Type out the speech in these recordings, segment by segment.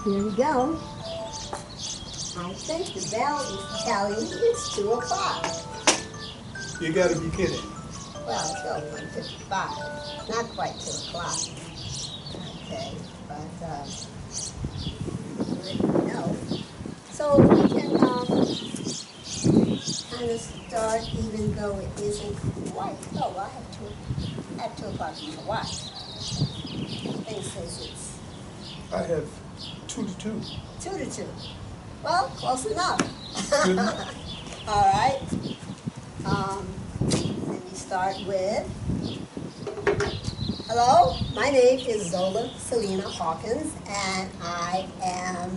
Here we go. I think the bell is telling me it's 2 o'clock. You gotta be kidding. Well, it's only 1:55. Not quite 2 o'clock. Okay, but let me know. So we can kind of start even though it isn't quite. Oh, I have 2 o'clock on my watch. Thing says it's I have 2 to 2. 2 to 2. Well, close enough. Good enough. All right. Let me start with, hello, my name is Zola Salena-Hawkins, and I am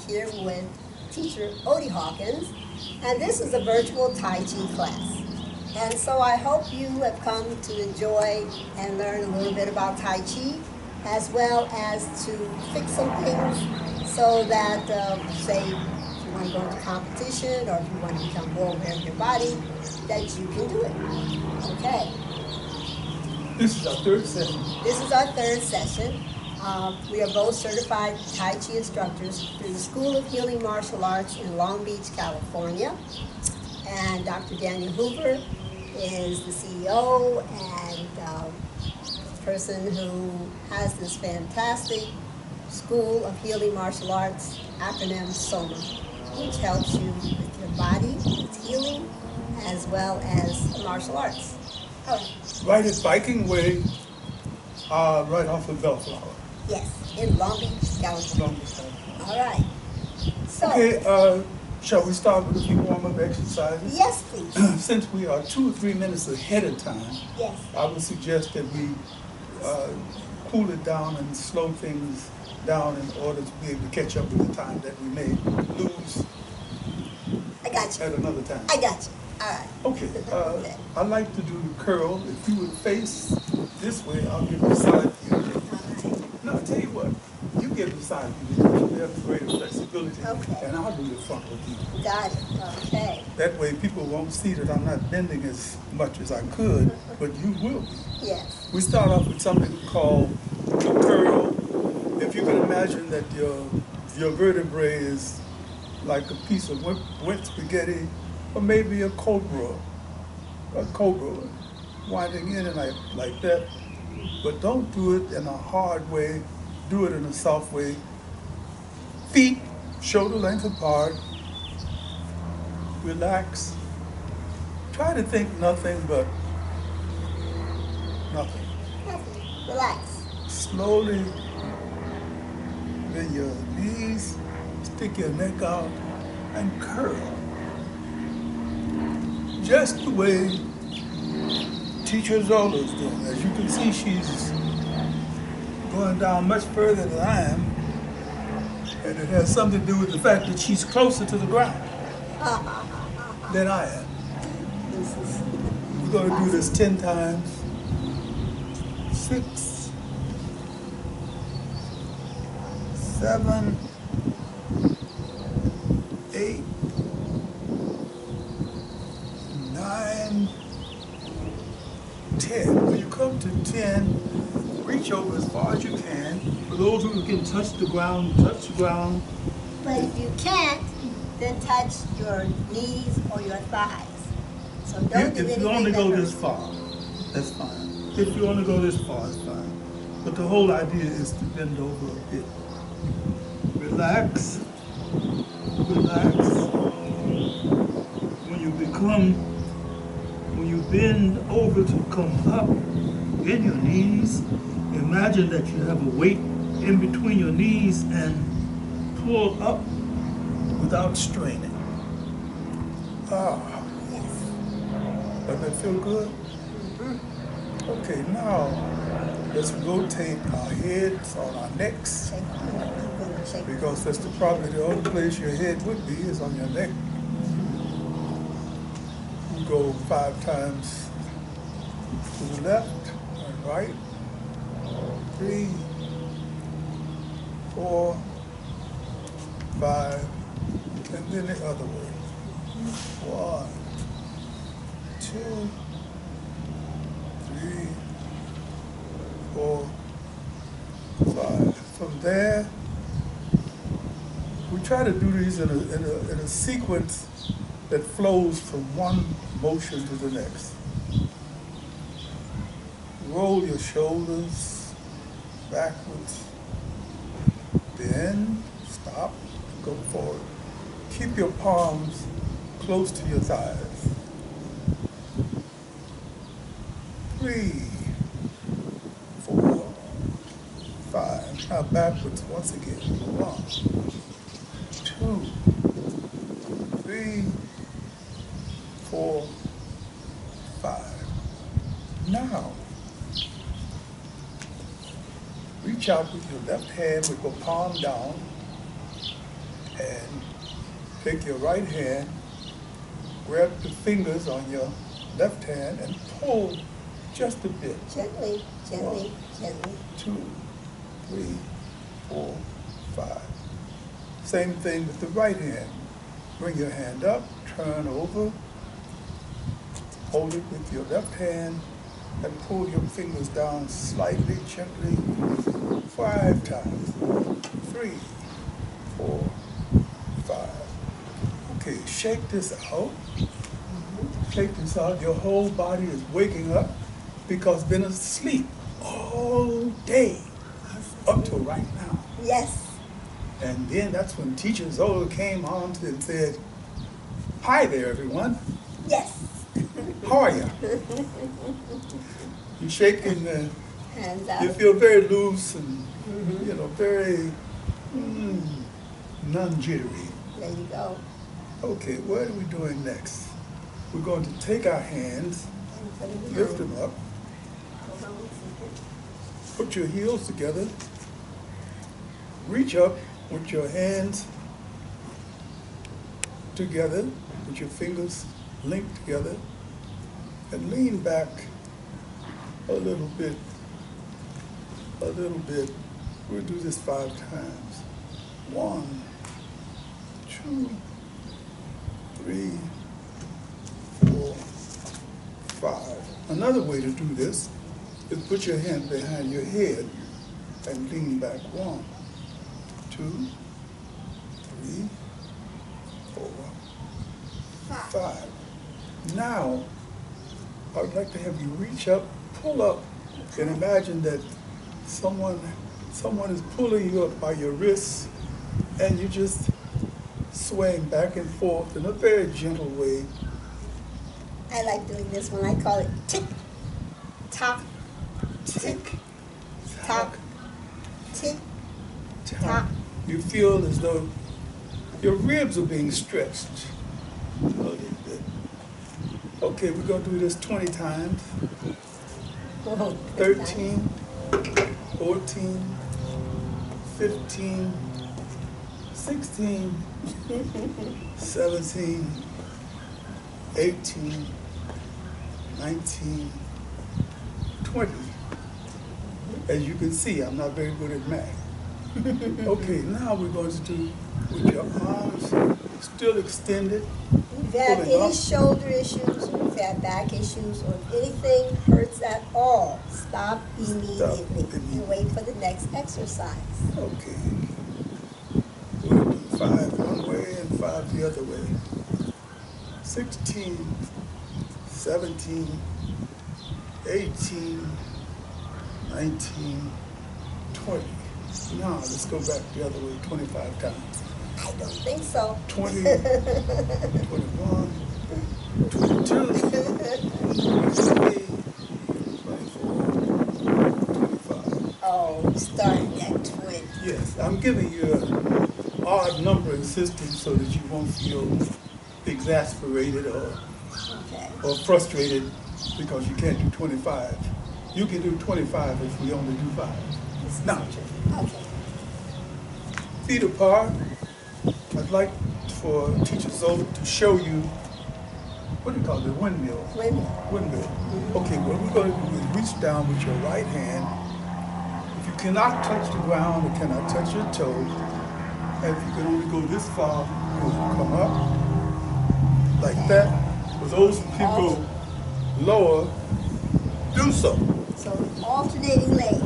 here with teacher Odie Hawkins, and this is a virtual Tai Chi class. And so I hope you have come to enjoy and learn a little bit about Tai Chi, as well as to fix some things so that, say, if you want to go into competition or if you want to become more aware of your body, that you can do it. Okay. This is our 3rd session. This is our 3rd session. We are both certified Tai Chi instructors through the School of Healing Martial Arts in Long Beach, California. And Dr. Daniel Hoover is the CEO and person who has this fantastic School of Healing Martial Arts, acronym SOMA, which helps you with your body, its healing, as well as martial arts. All right. Right at Viking Way, right off of Bellflower. Yes, in Long Beach, California. All right. So, Okay, shall we start with a few warm-up exercises? yes, please. Since we are 2 or 3 minutes ahead of time, Yes. I would suggest that we cool it down and slow things down in order to be able to catch up with the time that we may lose I got you. at another time. I got you. All right. Okay, I like to do the curl. If you would face this way, I'll give the side view. All right. No, I'll tell you what, you give the side view because you have greater flexibility, Okay. and I'll do the frontal view. Got it. Okay. That way people won't see that I'm not bending as much as I could, but you will be. Yes. We start off with something called the curl. If you can imagine that your vertebrae is like a piece of wet spaghetti, or maybe a cobra winding in and like that. But don't do it in a hard way. Do it in a soft way. Feet shoulder length apart. Relax. Try to think nothing but nothing. Relax. Slowly bend your knees, stick your neck out, and curl. Just the way Teacher Zola is doing. As you can see, she's going down much further than I am, and it has something to do with the fact that she's closer to the ground than I am. We're going to do this 10 times. 6, 7, 8, 9, 10. When you come to 10, reach over as far as you can. For those who can touch the ground, touch the ground. But if you can't, then touch your knees or your thighs. So don't do anything. If you only go that this hurts. far, that's fine. If you only go this far, it's fine. But the whole idea is to bend over a bit. Relax. Relax. When you bend over to come up in your knees, imagine that you have a weight in between your knees and pull up without straining. Ah, Yes. does that feel good? Okay, now let's rotate our heads on our necks, Shake. Shake. because that's probably the only place your head would be is on your neck. You go 5 times to the left and right. 3, 4, 5, and then the other way. 1, 2, 3, 4, 5. From there, try to do these in a sequence that flows from one motion to the next. Roll your shoulders backwards, then stop, go forward. Keep your palms close to your thighs. 3, 4, 5. Now backwards once again. 1, 2, 3, 4, 5. Now, reach out with your left hand with your palm down and take your right hand, grab the fingers on your left hand and pull just a bit. Gently, gently, 1, gently. 2, 3, 4, 5. Same thing with the right hand. Bring your hand up, turn over, hold it with your left hand, and pull your fingers down slightly, gently, 5 times. 3, 4, 5. Okay, shake this out. Shake this out. Your whole body is waking up because been asleep all day up till right now. Yes. And then that's when Teacher Zola came on and said, "Hi there, everyone. Yes. How are you?" You're shaking, Hands out. you feel very loose and, you know, very non-jittery. There you go. Okay, what are we doing next? We're going to take our hands, And put it lift behind. them up, Hold on 1 put your heels together, reach up with your hands together, with your fingers linked together, and lean back a little bit, a little bit. We'll do this 5 times. 1, 2, 3, 4, 5. Another way to do this is put your hand behind your head and lean back. 1, 2, 3, 4, 5. Now, I would like to have you reach up, pull up, and imagine that someone is pulling you up by your wrists, and you just swaying back and forth in a very gentle way. I like doing this one. I call it tick, tock, tick, tock, tick, tock. You feel as though your ribs are being stretched a little bit. Okay, we're going to do this 20 times. Oh, 13, 14, 15, 16, 17, 18, 19, 20. As you can see, I'm not very good at math. Okay, now we're going to do with your arms still extended. If you have pulling any up. shoulder issues, or if you have back issues, or if anything hurts at all, stop immediately and wait for the next exercise. Okay. We'll do 5 one way and 5 the other way. 16, 17, 18, 19, 20. Now let's go back the other way 25 times. I don't think so. 20, 21, 22, 23, 24, 25. Oh, starting at 20. Yes, I'm giving you an odd numbering system so that you won't feel exasperated Okay. or frustrated because you can't do 25. You can do 25 if we only do 5. Now, Okay. feet apart. I'd like for Teacher Zola to show you, what do you call it, windmill? Windmill. Okay, what we're going to do is reach down with your right hand. If you cannot touch the ground or cannot touch your toe, and if you can only go this far, you'll come up like that. For those people lower, do so. So alternating leg.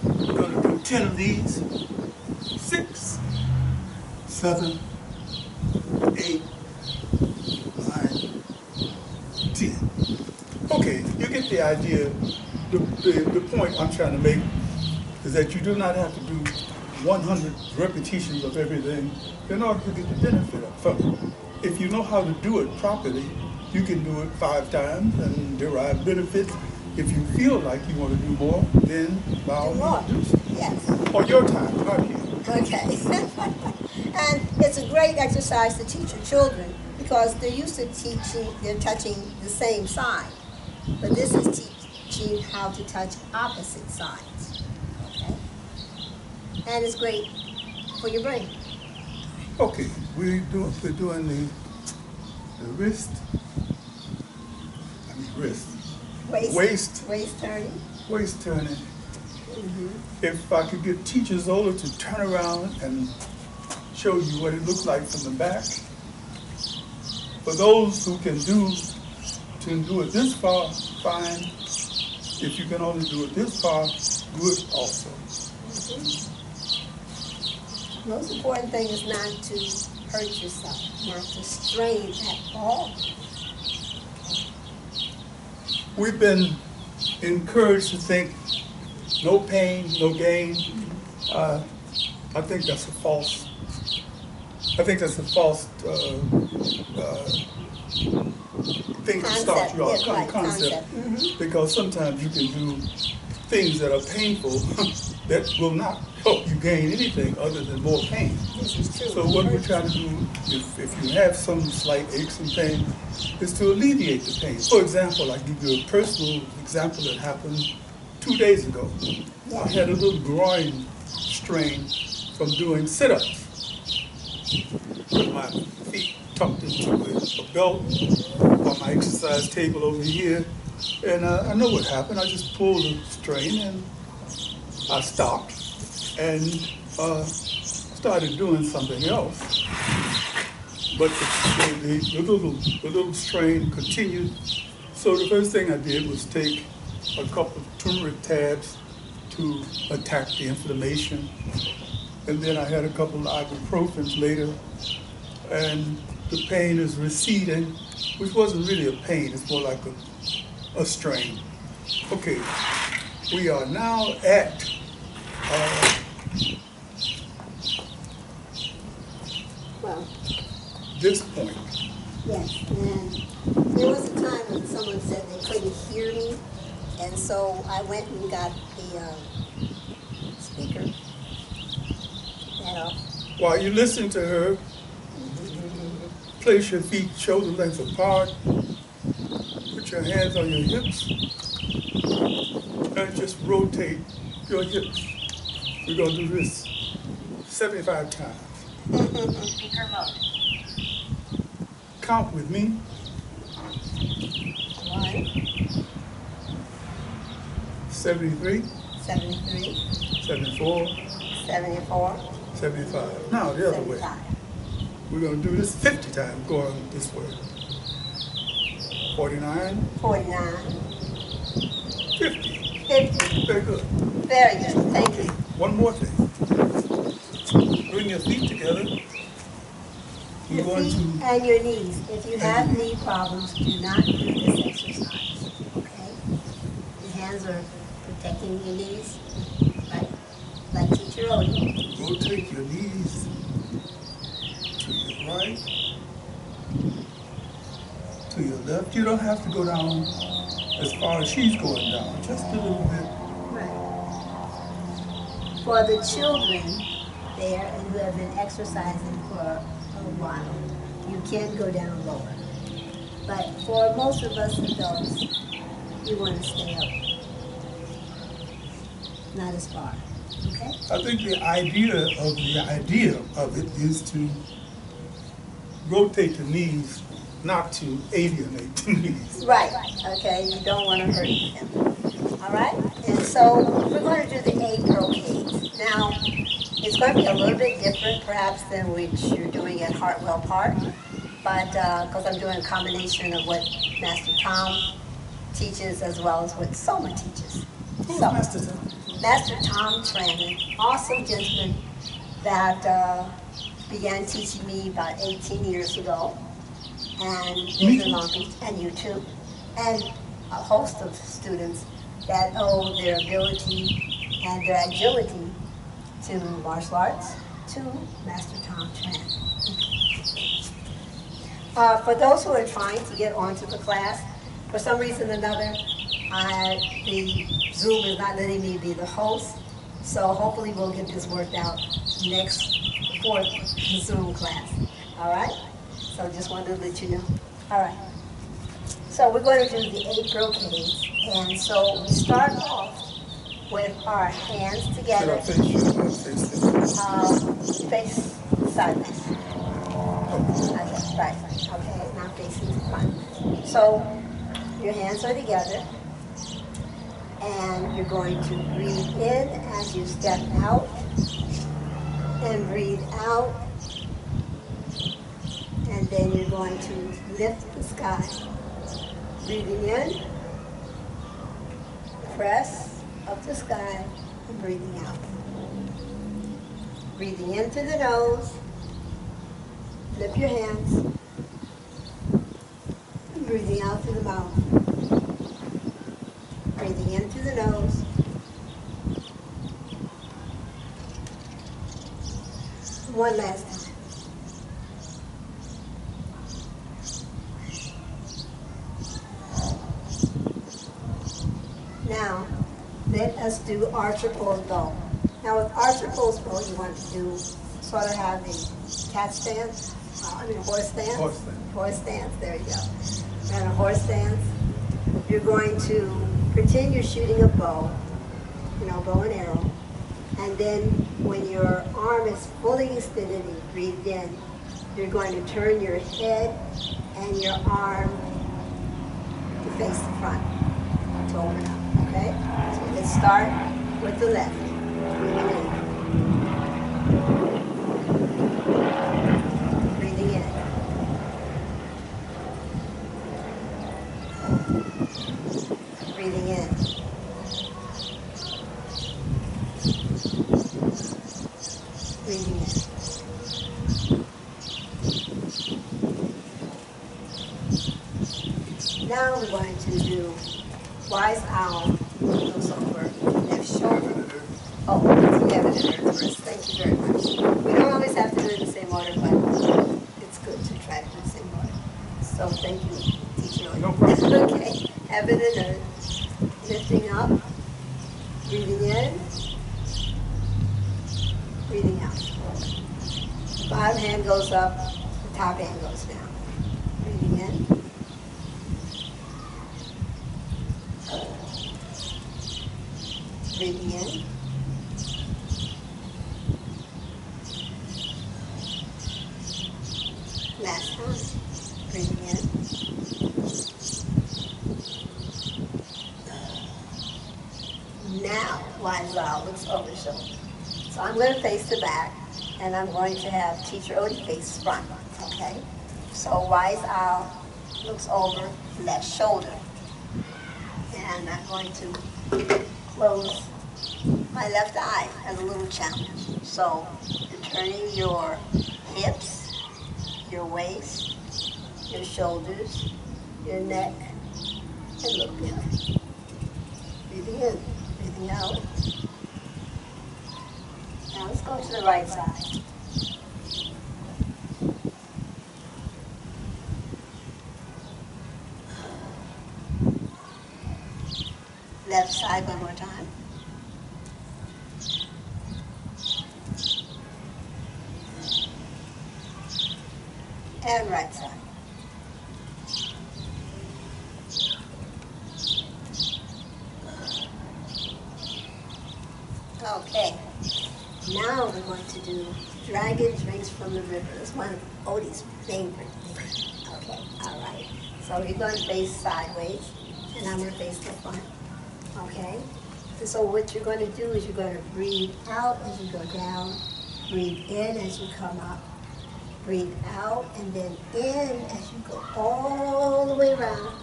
We're going to do 10 of these. 6, 7, 8, 9, 10. Okay, you get the idea. The point I'm trying to make is that you do not have to do 100 repetitions of everything in order to get the benefit from it. If you know how to do it properly, you can do it 5 times and derive benefits. If you feel like you want to do more, then by all means do so. Yes. On your time, not here. Okay. And it's a great exercise to teach your children because they're used to they're touching the same side. But this is teaching how to touch opposite sides. Okay? And it's great for your brain. Okay, we're doing the wrist. Waist turning. Waist turning. If I could get Teacher Zola to turn around and show you what it looks like from the back. For those who can do it this far, fine. If you can only do it this far, good also. The most important thing is not to hurt yourself, not to strain at all. We've been encouraged to think no pain, no gain. I think that's a false. Thing to start you off, concept. Because sometimes you can do things that are painful that will not help you gain anything other than more pain. This is true. So what we're trying to do, if you have some slight aches and pain, is to alleviate the pain. For example, I give you a personal example that happened 2 days ago. I had a little groin strain from doing sit-ups. With my feet tucked into a belt on my exercise table over here. And I know what happened. I just pulled the strain and I stopped and started doing something else. But the little strain continued. So the first thing I did was take a couple of turmeric tabs to attack the inflammation. And then I had a couple of ibuprofens later, and the pain is receding, which wasn't really a pain, it's more like a strain. Okay, we are now at this point. Yes, and there was a time when someone said they couldn't hear me, and so I went and got the speaker. While you listen to her, place your feet shoulder length apart, put your hands on your hips, and just rotate your hips. We're going to do this 75 times. Speaker mode. Count with me. 1, 73, 73, 74, 74, 75. Now the other way. We're going to do this 50 times going this way. 49. 49. 50. 50. Very good. Very good. Thank you. One more thing. Bring your feet together. Your feet and your knees. If you have knee problems, do not do this exercise. Okay? Your hands are protecting your knees, right? Like Teacher Odie. Rotate your knees to your right, to your left. You don't have to go down as far as she's going down, just a little bit. Right. For the children there and who have been exercising for a while, you can go down lower. But for most of us adults, you want to stay up. Not as far. Okay? I think the idea of it is to rotate the knees, not to alienate the knees. Right. Okay. You don't want to hurt them. All right. And so we're going to do the 8 brocades. Now, it's going to be a little bit different, perhaps, than what you're doing at Hartwell Park, but because I'm doing a combination of what Master Tom teaches as well as what Soma teaches. Who's Master Tom? Master Tom Trannon, awesome gentleman that began teaching me about 18 years ago, and live in Long Beach, and you too, and a host of students that owe their ability and their agility to martial arts, to Master Tom Tran. For those who are trying to get onto the class, for some reason or another, the Zoom is not letting me be the host, so hopefully we'll get this worked out next fourth Zoom class. All right? So just wanted to let you know. All right. So we're going to do the 8 brocades, and so we start off with our hands together. Face sideways. Okay, right. Okay, now facing the front. So your hands are together, and you're going to breathe in as you step out, and breathe out, and then you're going to lift the sky. Breathing in, press up the sky, and breathing out. Breathing in through the nose, lift your hands, and breathing out through the mouth. Breathing in through the nose. One last time. Now, let us do archer pose bow. Now with archer pose bow, you want to do, sort of have the cat stance, horse stance. Horse stance. Horse stance, there you go. And a horse stance. You're going to pretend you're shooting a bow, bow and arrow. And then when your arm is fully extended and you breathe in, you're going to turn your head and your arm to face the front, to open up. Okay? So let's start with the left. Breathing in. Breathing in. Breathing in. Now we're going to do wise owl, goes over left shoulder. Oh, it's evident first. Thank you very much. We don't always have to do it in the same order, but it's good to try to do the same order. So thank you, teacher. No problem. Okay, heaven and earth. Lifting up, breathing in, breathing out. The bottom hand goes up, the top hand goes down. Breathing in. Breathing in. Last time. Breathing in. Now, wise owl looks over the shoulder. So I'm going to face the back, and I'm going to have Teacher Odie face front. Okay? So wise owl looks over left shoulder. And I'm going to close my left eye as a little challenge. So you're turning your hips, your waist, your shoulders, your neck, and look in. Breathing in, breathing out. Now let's go to the right side. Left side one more time. And right side. Okay. Now we're going to do dragon drinks from the river. It's one of Odie's favorite things. Okay, all right. So you're going to face sideways, and I'm going to face the front. Okay? And so what you're going to do is you're going to breathe out as you go down, breathe in as you come up, breathe out, and then in as you go all the way around.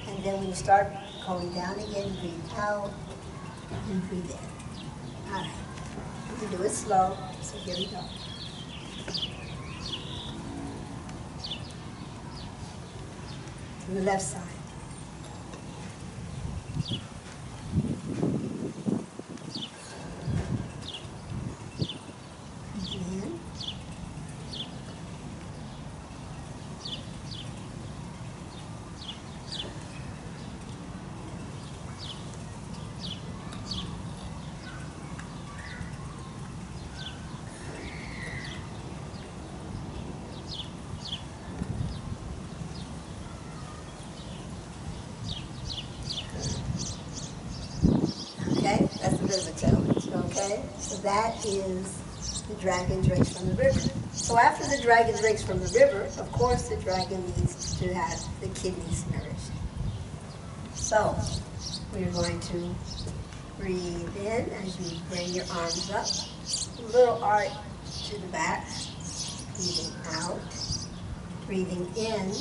And then when you start going down again, breathe out and breathe in. All right. You can do it slow, so here we go. from the left side. In. Okay, that's the river challenge, okay? So that is the dragon drinks from the river. So after the dragon drinks from the river, of course the dragon needs to have the kidneys nourished. So we're going to breathe in as you bring your arms up, a little arc to the back, breathing out, breathing in,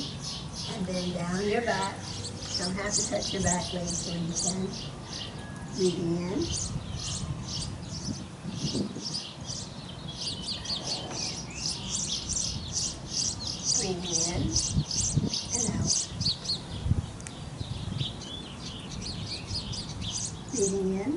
and then down your back. Don't have to touch your back legs when you can. Breathing in. Breathing in and out. Breathing in.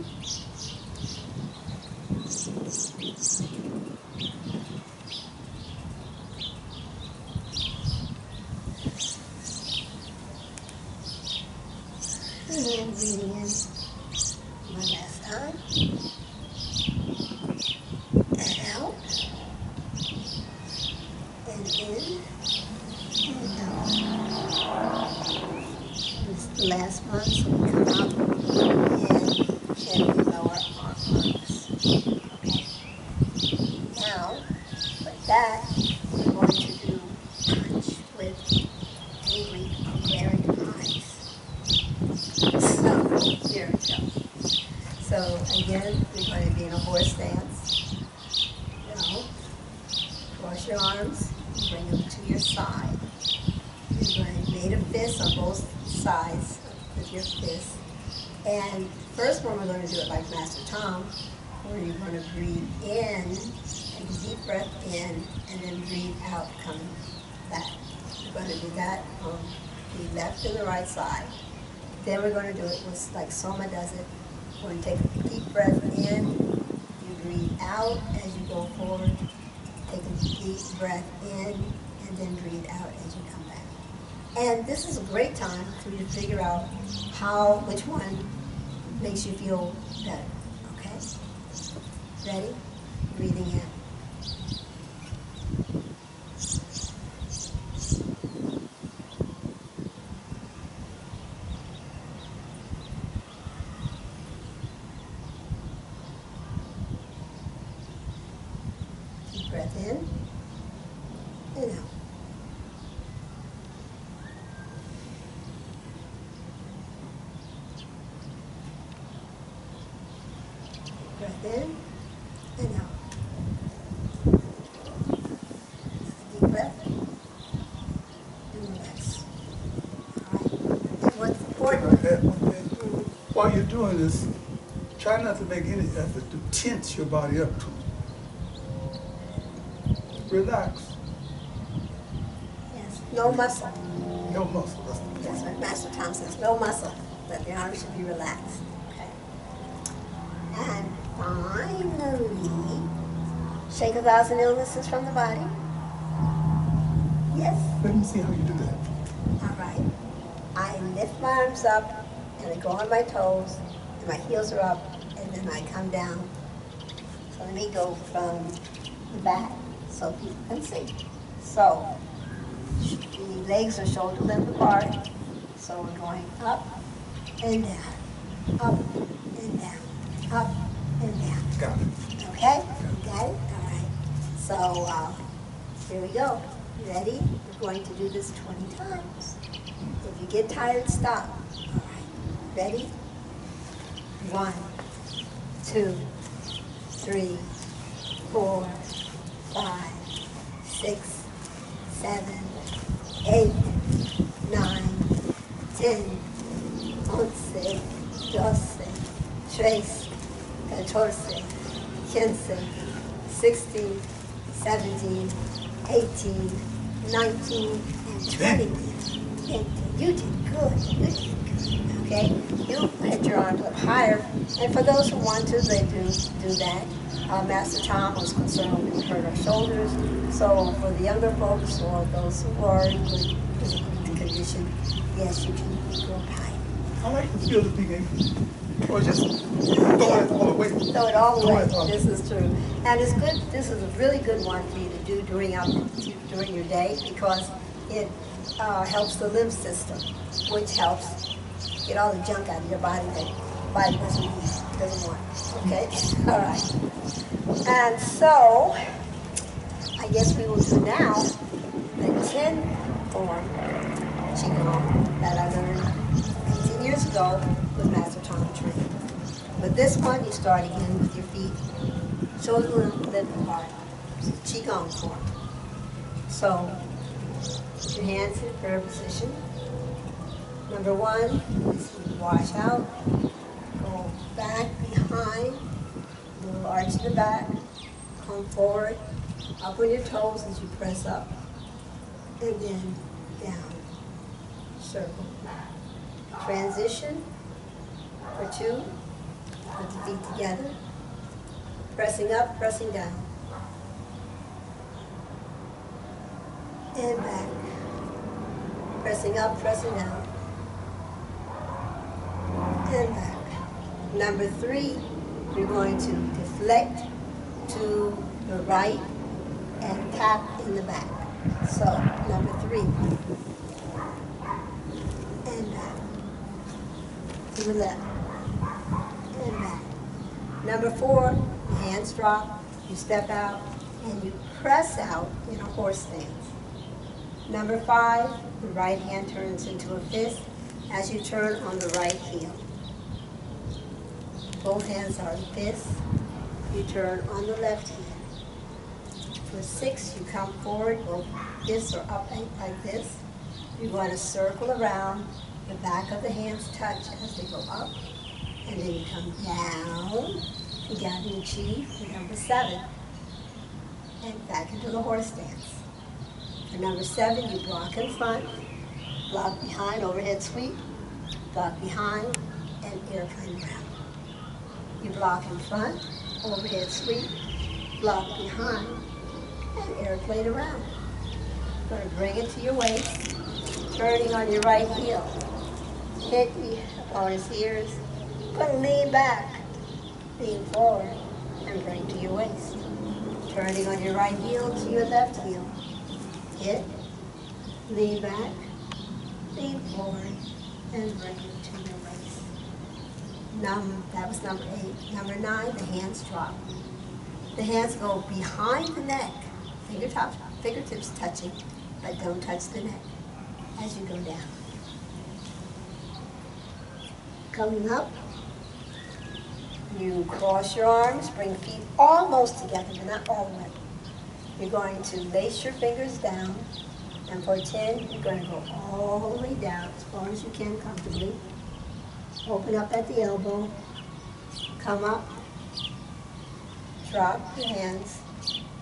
And breathing in. One last time. And out. And in. And out. This is the last one, so we come out and gently lower our arms. Okay. Now, with that, we're going to do punch with angry, glaring eyes. So, here we go. So again, we're going to be in a horse stance. Now, cross your arms, bring them to your side. You're going to make a fist on both sides with your fist. And first one, we're going to do it like Master Tom, where you're going to breathe in, take a deep breath in, and then breathe out, coming back. We're going to do that on the left and the right side. Then we're going to do it with, like Soma does it. We're going to take a deep breath in, you breathe out as you go forward, take a deep breath in, and then breathe out as you come back. And this is a great time for you to figure out which one makes you feel better, okay? Ready? Breathing in. Breath in and out. Breath in and out. Deep breath and relax. All right. And what's important? While you're doing this, try not to make any effort to tense your body up. Relax. Yes, no muscle. No muscle. That's the That's what Master Tom says, no muscle, but the arms should be relaxed. Okay. And finally, shake 1,000 illnesses from the body. Yes. Let me see how you do that. All right. I lift my arms up, and I go on my toes, and my heels are up, and then I come down. So let me go from the back so people can see. So the legs are shoulder length apart. So we're going up and down, up and down, up and down. Got it. Okay? Got it? All right. So here we go. Ready? We're going to do this 20 times. If you get tired, stop. All right. Ready? 1, 2, 3, 4, 5, 6, 7, 8, 9, 10, 11, 12, 13, 14, 15, 16, 17, 18, 19, and 20. And you did good. You did good. Okay? You hit your arms up higher. And for those who want to, they do that. Master Tom was concerned we hurt our shoulders. So for the younger folks or those who are in good physical condition, yes, you can go up high. I like to feel the thing. Or just throw it all the way. Throw it all the way. This is true. And it's good. This is a really good one for you to do during your day because it helps the lymph system, which helps get all the junk out of your body that your body doesn't want. Okay? All right. And so, I guess we will do now the 10 form Qigong that I learned 18 years ago with Master Tom Tree. But this one, you start again with your feet, shoulder length apart. It's a Qigong form. So, put your hands in prayer position. Number 1 is wash out, go back behind, little arch in the back, come forward, up on your toes as you press up, and then down, circle. Transition for 2, put the feet together, pressing up, pressing down, and back, pressing up, pressing down, and back. Number 3, you're going to deflect to the right and tap in the back. So, number 3, and back, to the left, and back. Number 4, your hands drop, you step out, and you press out in a horse stance. Number 5, the right hand turns into a fist as you turn on the right heel. Both hands are fists. You turn on the left heel. For 6, you come forward, both fists are up like this. You're going to circle around. The back of the hands touch as they go up. And then you come down. You got your chi for number 7. And back into the horse stance. For number 7, you block in front, block behind, overhead sweep, block behind, and airplane round. You block in front, overhead sweep, block behind, and airplane around. You're going to bring it to your waist, turning on your right heel. Hit the opponent's ears, but lean back, lean forward, and bring to your waist. Turning on your right heel to your left heel. Hit, lean back, lean forward, and bring it to your waist. That was number 8. Number 9, the hands drop. The hands go behind the neck, fingertips touching, but don't touch the neck as you go down. Coming up, you cross your arms, bring feet almost together, but not all the way. You're going to lace your fingers down, and for 10, you're going to go all the way down as far as you can comfortably. Open up at the elbow, come up, drop your hands,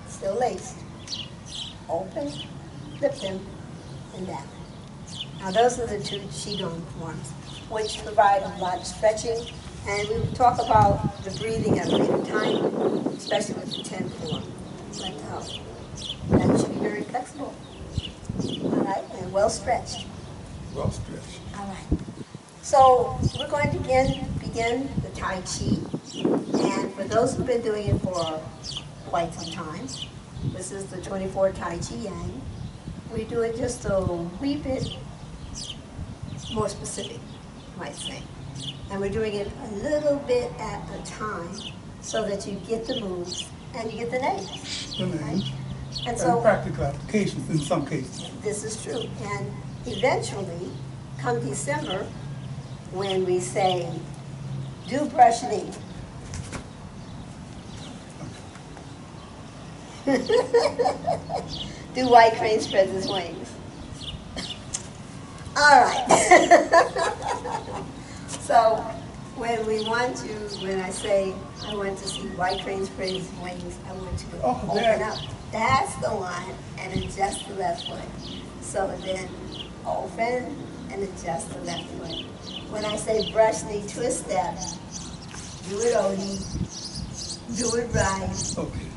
still laced. Open, lift them, and down. Now those are the 2 Qigong forms, which provide a lot of stretching, and we will talk about the breathing at a later time, especially with the 10 form. But that should be very flexible. All right, and well stretched. Well stretched. All right. So we're going to begin the Tai Chi, and for those who've been doing it for quite some time, this is the 24 Tai Chi Yang. We do it just a wee bit more specific, you might say. And we're doing it a little bit at a time so that you get the moves and you get the names. The names. Right? And so practical applications in some cases. This is true. And eventually, come December, when we say, do brushing. Do white crane spreads his wings. All right. So when I say I want to see white crane spread his wings, I want you to open up. That's the one, and adjust the left foot. So then Open and adjust the left foot. When I say brush, knee, twist, step, do it Odie, do it right. Okay.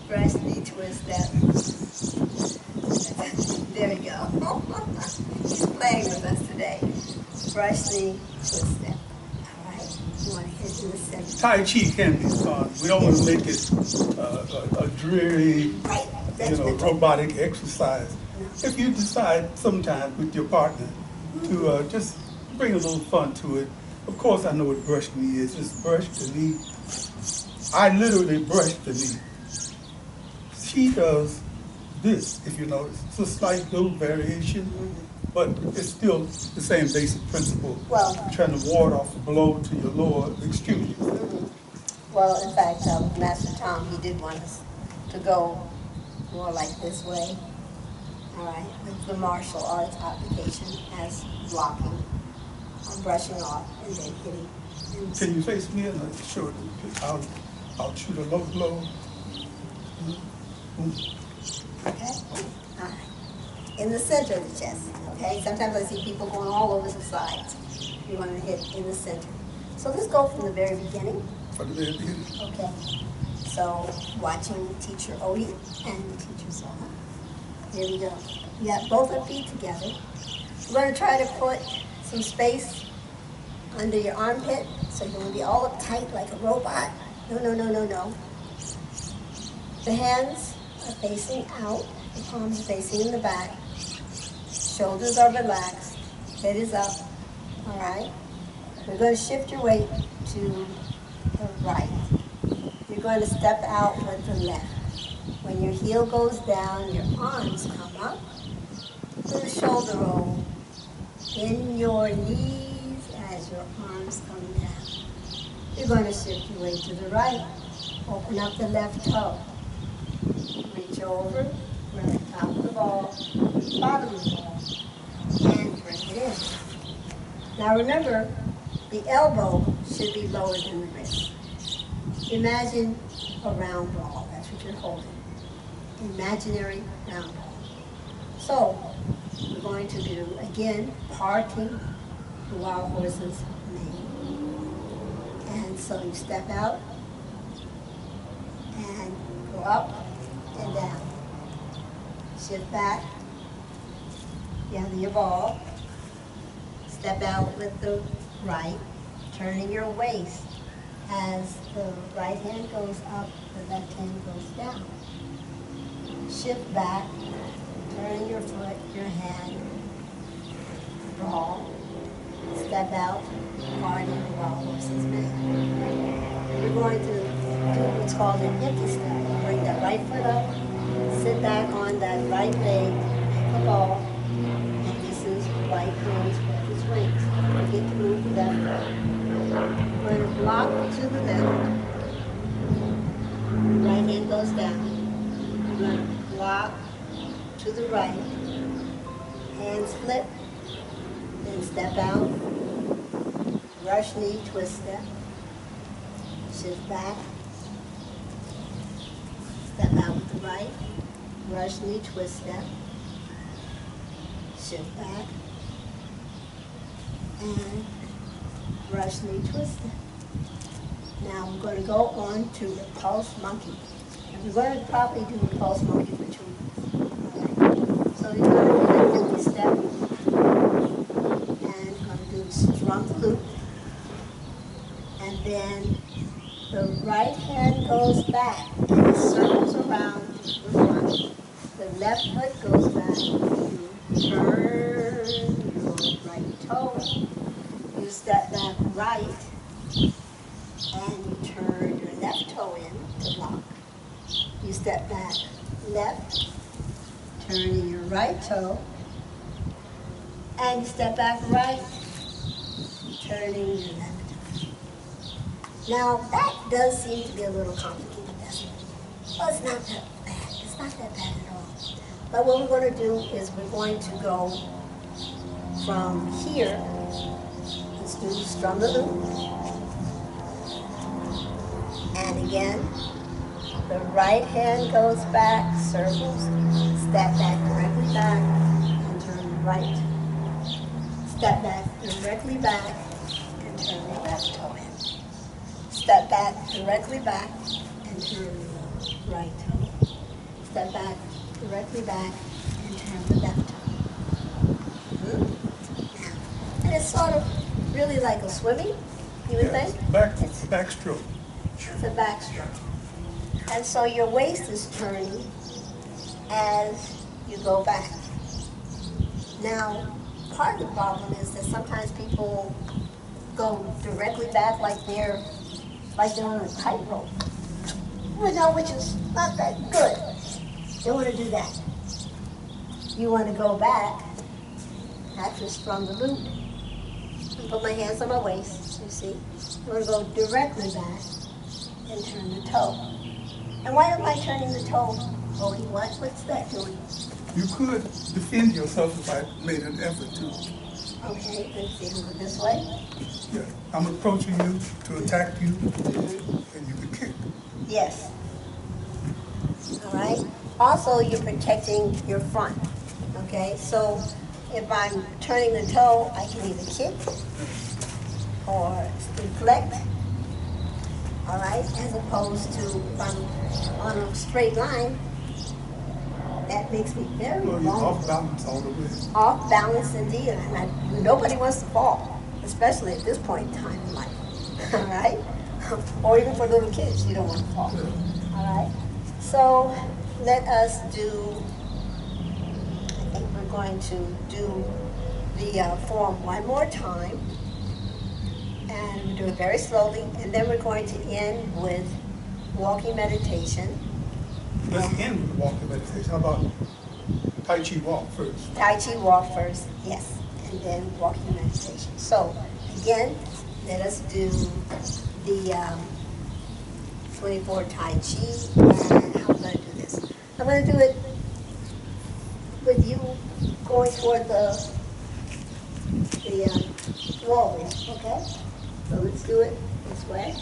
Brush, knee, twist, step. There we go. He's playing with us today. Brush, knee, twist, step. All right. You want to hit in the center. Tai Chi can be fun. We don't want to make it a dreary, Right. robotic exercise. If you decide sometime with your partner to just bring a little fun to it, of course I know what brush knee is. Just brush the knee. I literally brush the knee. She does this, if you notice. It's a slight little variation, but it's still the same basic principle. Well, trying to ward off a blow to your lower extremities. well, in fact, Master Tom, he did want us to go more like this way. All right, with the martial arts application as blocking, brushing off, and then hitting. Can you face me and show it? I'll shoot a low blow. Okay? All right. In the center of the chest, okay? Sometimes I see people going all over the sides. You want to hit in the center. So let's go from the very beginning. From the very beginning. Okay. So watching teacher Odie and teacher Zola. Here we go. You got both our feet together. We're going to try to put some space under your armpit, so you want to be all uptight like a robot. No, no, no, no, no. The hands are facing out. The palms are facing in the back. Shoulders are relaxed. Head is up. All right. We're going to shift your weight to the right. You're going to step out with the left. When your heel goes down, your arms come up. Do the shoulder roll. In your knees as your arms come down. You're going to shift your weight to the right. Open up the left toe. Reach over, bring the top of the ball, bottom of the ball, and bring it in. Now remember, the elbow should be lower than the wrist. Imagine a round ball. That's what you're holding. Imaginary round ball. So, we're going to do, again, parting the wild horse's mane. And so you step out and go up and down. Shift back, gather your ball, step out with the right, turning your waist as the right hand goes up, the left hand goes down. Shift back, turning your foot, your hand, ball, step out, parting the wild horse's mane. We're going to do what's called an empty step. Bring that right foot up, sit back on that right leg, make a ball, and this is right hand with his wings. Get to move left. We're going to block to the left. Right hand goes down. We're going to block to the right. Hands flip. Then step out. Rush knee, twist step. Shift back. Step out with the right. Rush knee, twist step. Shift back. And rush knee, twist step. Now we're going to go on to the pulse monkey. And we're going to probably do the pulse monkey for 2 minutes. Okay. So you're going to do an empty step. And you're going to do strum the loop. And then the right hand goes back and it circles around the front. The left foot goes back. You turn your right toe. You step back right. And you turn your left toe in to block. You step back left, turning your right toe. And you step back right, turning your left. Now, that does seem to be a little complicated, doesn't it? Well, it's not that bad. It's not that bad at all. But what we're going to do is we're going to go from here. Let's do strum the loop. And again, the right hand goes back, circles, step back directly back, and turn right. Step back, directly back, and turn the left toe in. Step back, directly back, and turn the right toe. Step back, directly back, and turn the left toe. And it's sort of really like a swimming, you would Yes. think? Backstroke. It's a backstroke. And so your waist is turning as you go back. Now, part of the problem is that sometimes people go directly back like they're on a tightrope. You know, which is not that good. You don't want to do that. You want to go back after sprung the loop. Put my hands on my waist, you see. You want to go directly back and turn the toe. And why am I turning the toe? Odie, what's that doing? You could defend yourself if I made an effort to. Okay, let's see, move this way. Yeah, I'm approaching you to attack you, and you can kick. Yes. All right. Also, you're protecting your front. Okay, so if I'm turning the toe, I can either kick or deflect. All right, as opposed to if I'm on a straight line, that makes me very Well, you're vulnerable. off balance all the way. Off balance indeed, and nobody wants to fall, especially at this point in time in life. All right, or even for little kids, you don't want to fall. All right, so let us do. I think we're going to do the form one more time, and we'll do it very slowly, and then we're going to end with walking meditation. Let's end with walking meditation. How about Tai Chi Walk first? Tai Chi Walk first, yes, and then walking meditation. So, again, let us do the 24 Tai Chi, and how am I going to do this? I'm going to do it with you going toward the wall, okay? So let's do it this way.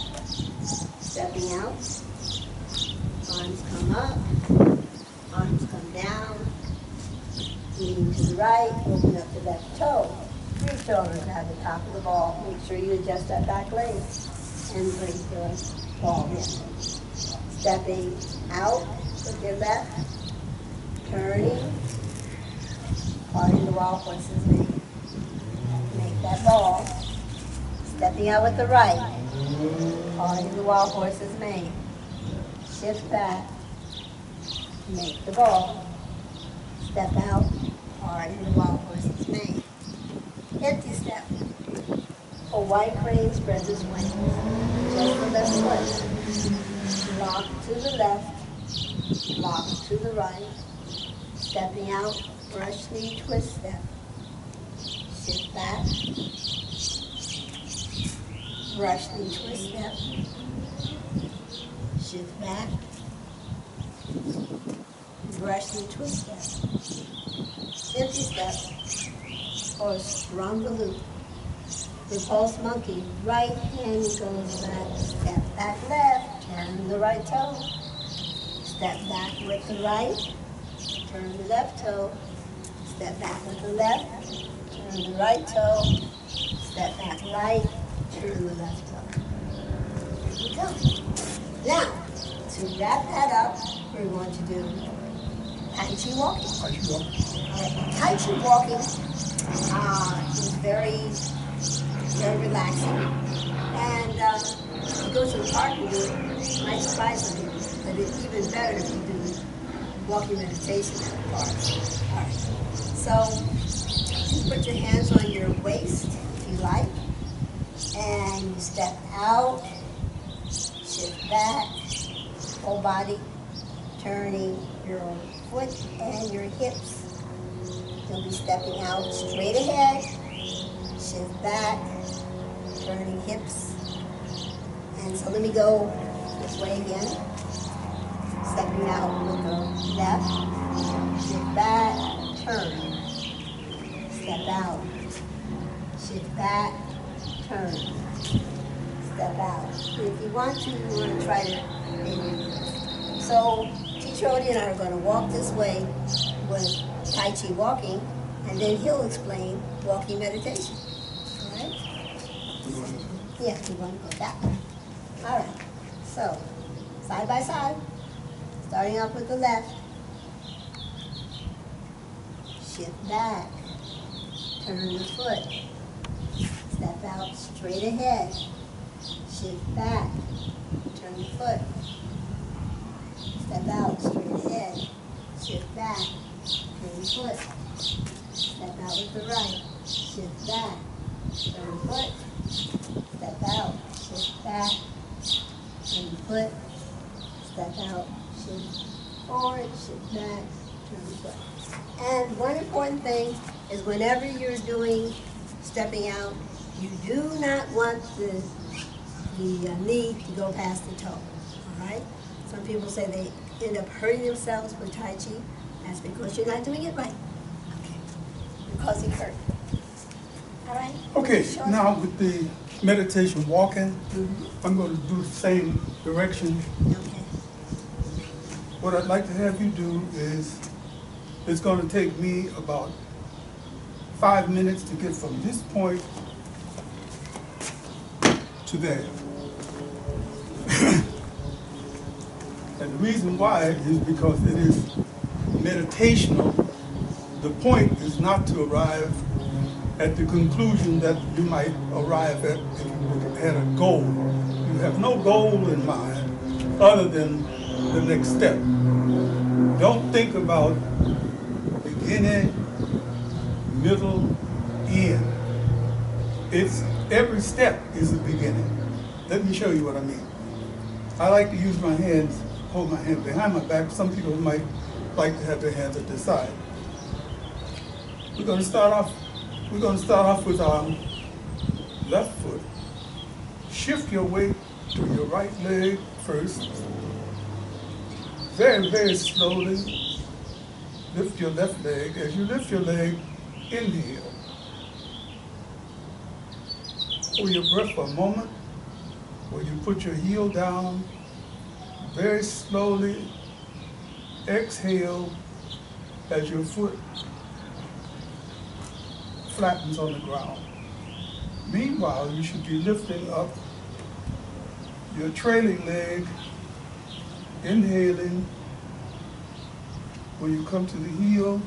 Stepping out, arms come up, arms come down, leaning to the right, open up the left toe. Your shoulders at the top of the ball. Make sure you adjust that back leg and bring the ball in. Stepping out with your left, turning, parting the wild horse's mane. Make that ball. Stepping out with the right, parting the wild horse's mane. Shift back, make the ball. Step out, parting the wild horse's mane. Empty step. A white crane spreads his wings. Just the left foot. Lock to the left, lock to the right. Stepping out, brush knee twist step. Shift back. Brush knee twist step. Shift back. Brush knee twist step. Empty step. Or sprung the loop. Repulse monkey. Right hand goes back. Step back left. Turn the right toe. Step back with the right. Turn the left toe. Step back with the left. Turn the right toe. Step back right. Turn the left toe. There we go. Now, to wrap that up, we're going to do Tai Chi Walking. Tai Chi Walk. Tai Chi Walking is very relaxing. And you go to the park and do it, it might surprise you, but it's even better if you do walking meditation at the park. All right. So you put your hands on your waist if you like, and you step out, shift back, whole body, turning your foot and your hips. You'll be stepping out straight ahead, shift back, turning hips. And so let me go this way again. Stepping out with the left, shift back, turn. Step out, shift back, turn. Step out. If you want to try to maybe. So Teacher Odie and I are going to walk this way with Tai Chi Walking, and then he'll explain walking meditation. All right? Yeah, we want to go that way. All right. So, side by side, starting off with the left. Shift back. Turn the foot. Step out straight ahead. Shift back. Turn the foot. Step out straight ahead. Shift back. Turn the foot. Step out with the right. Shift back. Turn the foot. Step out. Shift back. Turn the foot. Step out. Shift forward. Shift back. Turn the foot. And one important thing is whenever you're doing stepping out, you do not want the knee to go past the toe. All right? Some people say they end up hurting themselves with Tai Chi. That's because you're not doing it right. Okay. You're causing hurt. All right? Okay, now with the meditation walking, I'm going to do the same direction. Okay. What I'd like to have you do is, it's going to take me about 5 minutes to get from this point to there. And the reason why is because it is meditational. The point is not to arrive at the conclusion that you might arrive at if you had a goal. You have no goal in mind other than the next step. Don't think about beginning, middle, end. It's every step is a beginning. Let me show you what I mean. I like to use my hands, hold my hand behind my back. Some people might like to have their hands at the side. We're going to start off with our left foot. Shift your weight to your right leg first. Very, very slowly. Lift your left leg. As you lift your leg, inhale. Hold your breath for a moment, where you put your heel down. Very slowly exhale as your foot flattens on the ground. Meanwhile, you should be lifting up your trailing leg, inhaling. When you come to the heel,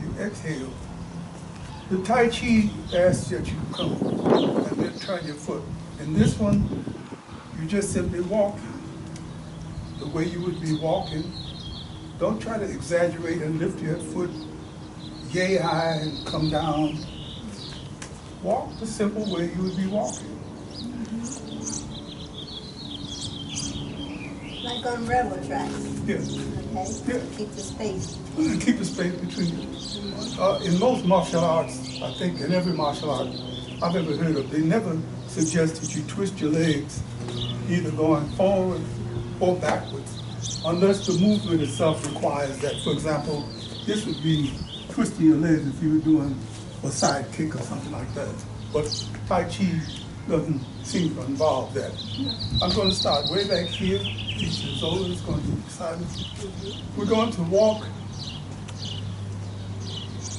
you exhale. The Tai Chi asks that you come and then turn your foot. In this one, you just simply walk the way you would be walking. Don't try to exaggerate and lift your foot yay high and come down. Walk the simple way you would be walking. Like on railroad tracks. Yes. Okay? Yeah. Keep the space. Keep the space between you. In most martial arts, I think in every martial art I've ever heard of, they never suggest that you twist your legs either going forward or backwards, unless the movement itself requires that. For example, this would be twisting your legs if you were doing a side kick or something like that. But Tai Chi doesn't seem to involve that. I'm going to start way back here. Teacher Zola is going to be silent. We're going to walk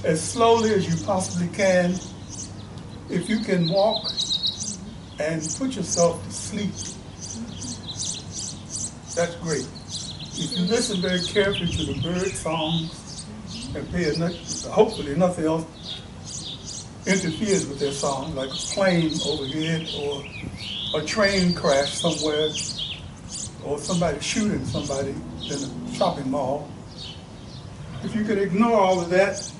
as slowly as you possibly can. If you can walk and put yourself to sleep, that's great. If you listen very carefully to the bird songs and pay enough, hopefully nothing else interferes with their song, like a plane overhead or a train crash somewhere or somebody shooting somebody in a shopping mall. If you could ignore all of that,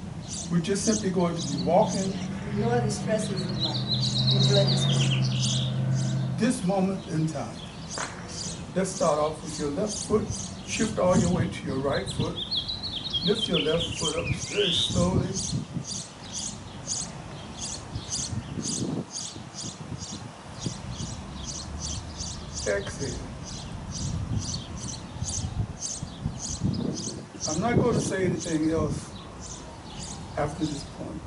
we're just simply going to be walking. Ignore the stresses of life. Enjoy this moment. This moment in time. Let's start off with your left foot. Shift all your weight to your right foot. Lift your left foot up very slowly. Exhale. I'm not going to say anything else after this point.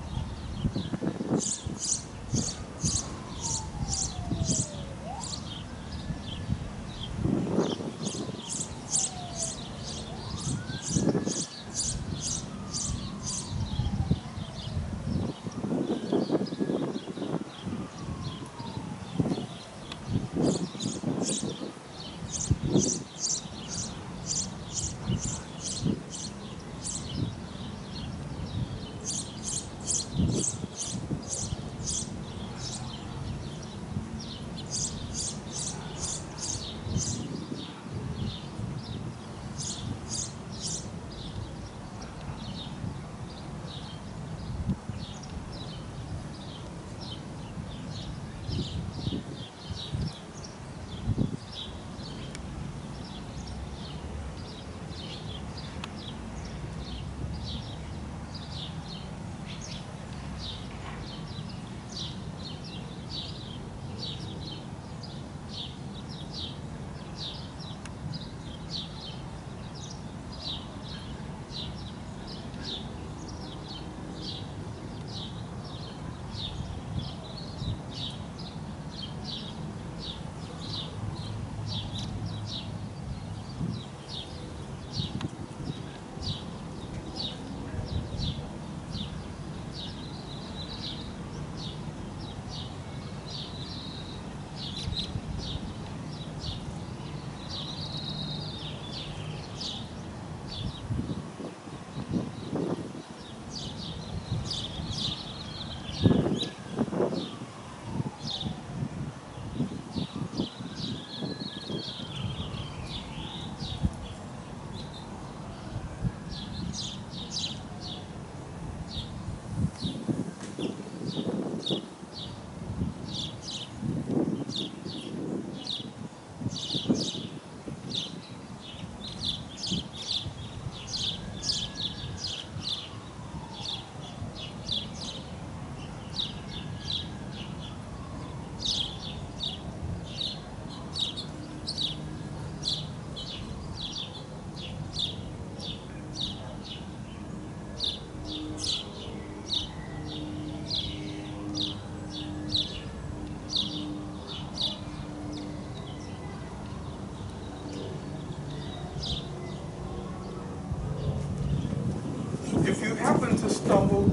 stumble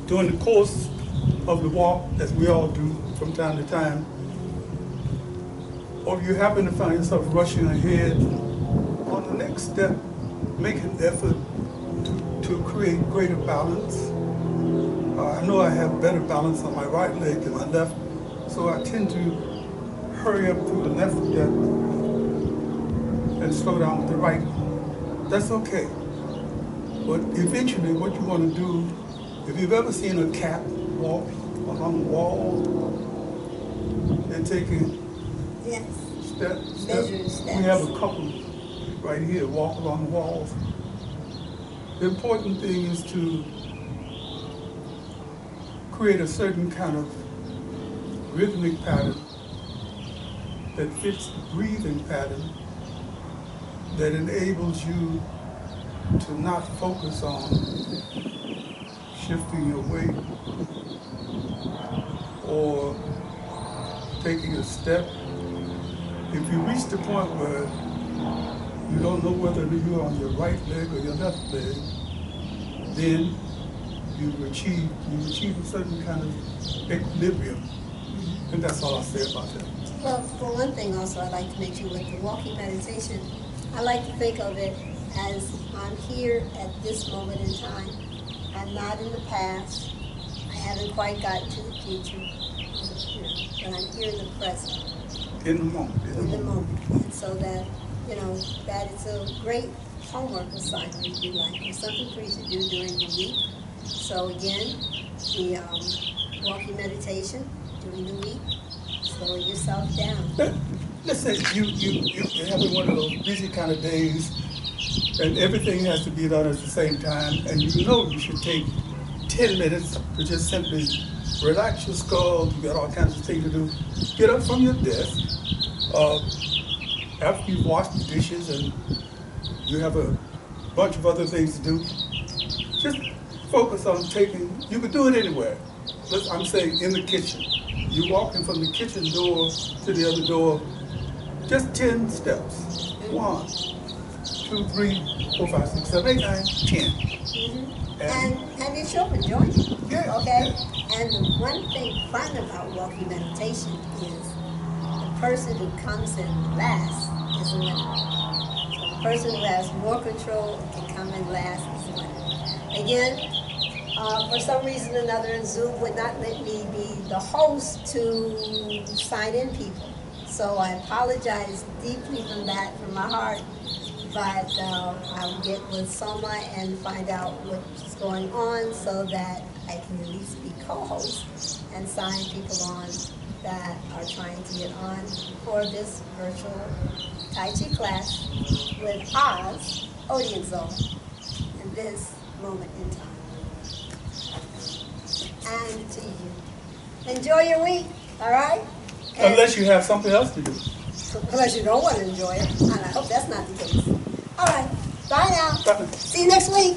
during the course of the walk, as we all do from time to time, or if you happen to find yourself rushing ahead, on the next step, make an effort to create greater balance. I know I have better balance on my right leg than my left, so I tend to hurry up through the left step and slow down with the right. That's okay. But eventually what you want to do, if you've ever seen a cat walk along the wall and taking Yes. steps, Measured steps. we have a couple right here walk along the walls. The important thing is to create a certain kind of rhythmic pattern that fits the breathing pattern that enables you to not focus on shifting your weight or taking a step. If you reach the point where you don't know whether you're on your right leg or your left leg, then you achieve a certain kind of equilibrium. And that's all I'll say about that. Well, for one thing also I'd like to mention with the walking meditation, I like to think of it as I'm here at this moment in time. I'm not in the past. I haven't quite gotten to the future. But I'm here in the present. In the moment. In the moment. And so that, that it's a great homework assignment, if you like, or something for you to do during the week. So again, the walking meditation during the week, slowing yourself down. Let's say you're having one of those busy kind of days and everything has to be done at the same time, and you know you should take 10 minutes to just simply relax your skull. You got all kinds of things to do. Get up from your desk after you've washed the dishes and you have a bunch of other things to do. Just focus on taking, you could do it anywhere. I'm saying in the kitchen. You're walking from the kitchen door to the other door, just 10 steps. 1, 2, 3, 4, 5, 6, 7, 8, 9, 10. Mm-hmm. And have your children join you. Yeah. Okay? Yeah. And the one thing fun about walking meditation is the person who comes in last is the winner. So the person who has more control and can come in last is the winner. Again, for some reason or another, Zoom would not let me be the host to sign in people. So I apologize deeply from my heart. But I'll get with Soma and find out what's going on so that I can at least be co-host and sign people on that are trying to get on for this virtual Tai Chi class with Oz, Odie and Zola, in this moment in time. And to you. Enjoy your week, all right? And unless you have something else to do. unless you don't want to enjoy it, and I hope that's not the case. All right, bye now. Bye. See you next week.